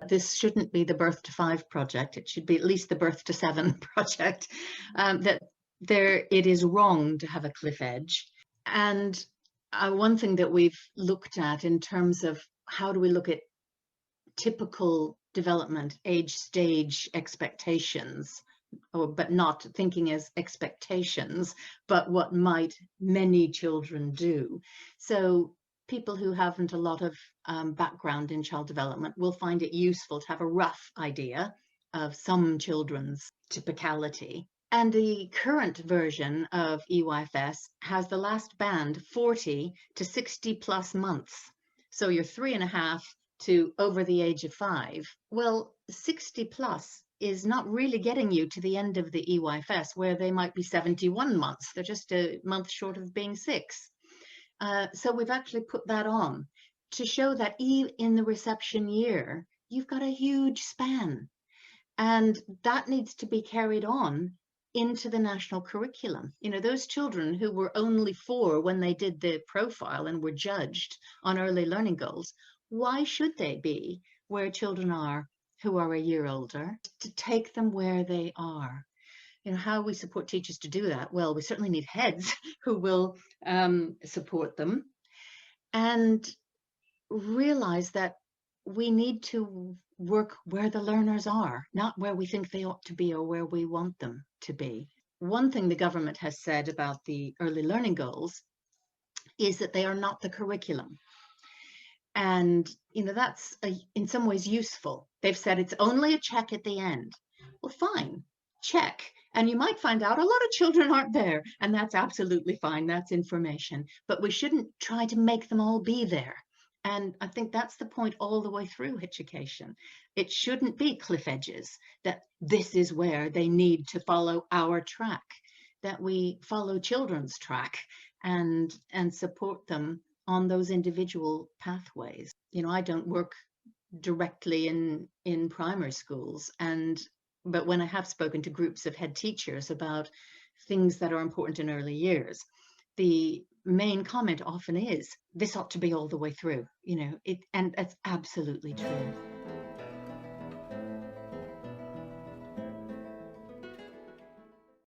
This shouldn't be the birth to 5 project. It should be at least the birth to 7 project. That it is wrong to have a cliff edge. And one thing that we've looked at in terms of how do we look at typical development age stage expectations, but not thinking as expectations, but what might many children do. So people who haven't a lot of background in child development will find it useful to have a rough idea of some children's typicality. And the current version of EYFS has the last band 40 to 60 plus months. So you're 3.5 to over the age of 5. Well, 60 plus is not really getting you to the end of the EYFS, where they might be 71 months. They're just a month short of being 6. So we've actually put that on to show that in the reception year, you've got a huge span. And that needs to be carried on into the national curriculum. You know, those children who were only 4 when they did the profile and were judged on early learning goals, why should they be where children are who are a year older? To take them where they are. You know, how we support teachers to do that? Well, we certainly need heads who will support them, and realize that we need to work where the learners are, not where we think they ought to be or where we want them to be. One thing the government has said about the early learning goals is that they are not the curriculum. And, you know, that's in some ways useful. They've said it's only a check at the end. Well, fine, check. And you might find out a lot of children aren't there, and that's absolutely fine. That's information. But we shouldn't try to make them all be there. And I think that's the point all the way through education. It shouldn't be cliff edges, that this is where they need to follow our track, that we follow children's track and support them on those individual pathways. You know, I don't work directly in primary schools, but when I have spoken to groups of head teachers about things that are important in early years, the main comment often is, this ought to be all the way through, you know, and that's absolutely true.